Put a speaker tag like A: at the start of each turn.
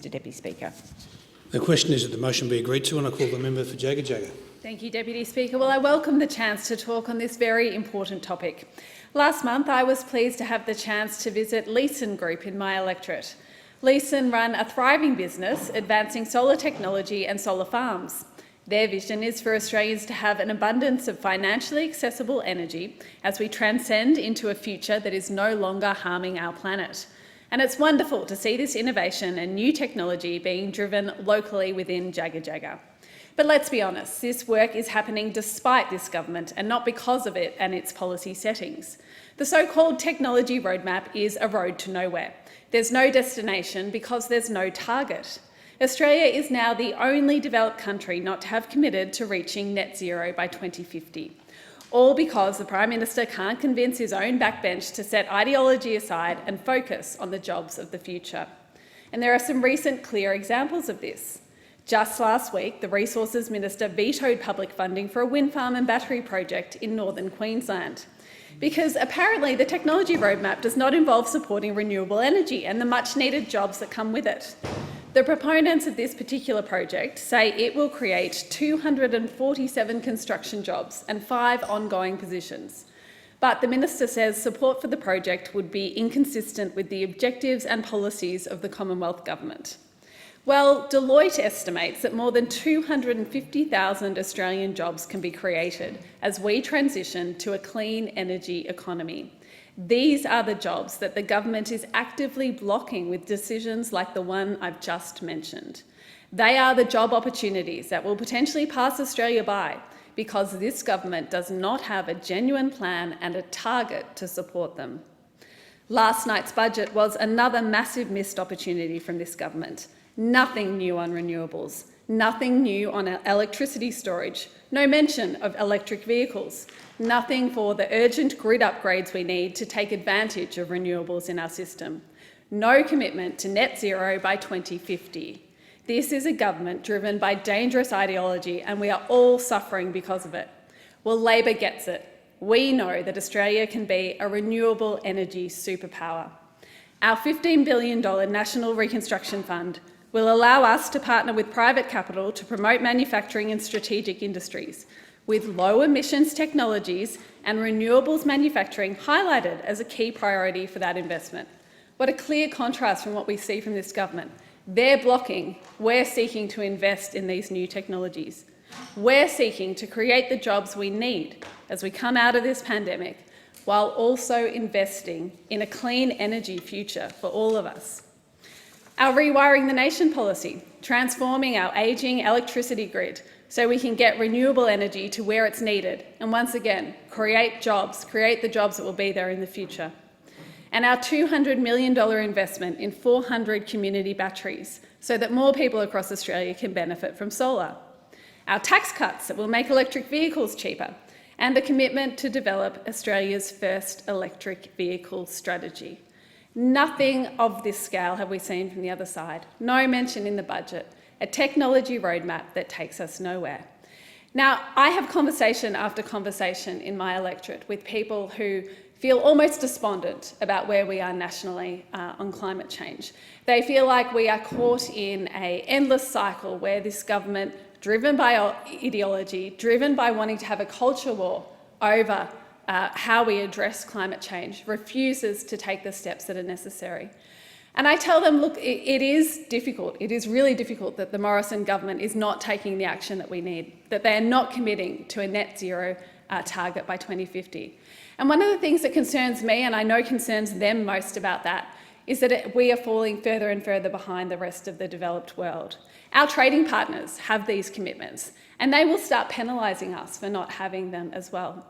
A: Mr Deputy Speaker.
B: The question is that the motion be agreed to, and I call the member for Jagga Jagga.
C: Thank you, Deputy Speaker. Well, I welcome the chance to talk on this very important topic. Last month, I was pleased to have the chance to visit Leeson Group in my electorate. Leeson run a thriving business advancing solar technology and solar farms. Their vision is for Australians to have an abundance of financially accessible energy as we transcend into a future that is no longer harming our planet. And it's wonderful to see this innovation and new technology being driven locally within Jagga Jagga. But let's be honest, this work is happening despite this government and not because of it and its policy settings. The so-called technology roadmap is a road to nowhere. There's no destination because there's no target. Australia is now the only developed country not to have committed to reaching net zero by 2050. All because the Prime Minister can't convince his own backbench to set ideology aside and focus on the jobs of the future. And there are some recent clear examples of this. Just last week, the Resources Minister vetoed public funding for a wind farm and battery project in northern Queensland, because apparently the technology roadmap does not involve supporting renewable energy and the much-needed jobs that come with it. The proponents of this particular project say it will create 247 construction jobs and 5 ongoing positions. But the Minister says support for the project would be inconsistent with the objectives and policies of the Commonwealth Government. Well, Deloitte estimates that more than 250,000 Australian jobs can be created as we transition to a clean energy economy. These are the jobs that the government is actively blocking with decisions like the one I've just mentioned. They are the job opportunities that will potentially pass Australia by because this government does not have a genuine plan and a target to support them. Last night's budget was another massive missed opportunity from this government. Nothing new on renewables, nothing new on electricity storage, no mention of electric vehicles, nothing for the urgent grid upgrades we need to take advantage of renewables in our system, no commitment to net zero by 2050. This is a government driven by dangerous ideology and we are all suffering because of it. Well, Labor gets it. We know that Australia can be a renewable energy superpower. Our $15 billion National Reconstruction Fund will allow us to partner with private capital to promote manufacturing and strategic industries, with low emissions technologies and renewables manufacturing highlighted as a key priority for that investment. What a clear contrast from what we see from this government. They're blocking, we're seeking to invest in these new technologies. We're seeking to create the jobs we need as we come out of this pandemic, while also investing in a clean energy future for all of us. Our Rewiring the Nation policy, transforming our ageing electricity grid so we can get renewable energy to where it's needed and once again, create the jobs that will be there in the future. And our $200 million investment in 400 community batteries so that more people across Australia can benefit from solar. Our tax cuts that will make electric vehicles cheaper and the commitment to develop Australia's first electric vehicle strategy. Nothing of this scale have we seen from the other side. No mention in the budget, a technology roadmap that takes us nowhere. Now, I have conversation after conversation in my electorate with people who feel almost despondent about where we are nationally on climate change. They feel like we are caught in an endless cycle where this government, driven by ideology, driven by wanting to have a culture war over how we address climate change, refuses to take the steps that are necessary. And I tell them, look, it is difficult. It is really difficult that the Morrison Government is not taking the action that we need, that they are not committing to a net zero target by 2050. And one of the things that concerns me, and I know concerns them most about that, is that we are falling further and further behind the rest of the developed world. Our trading partners have these commitments, and they will start penalising us for not having them as well.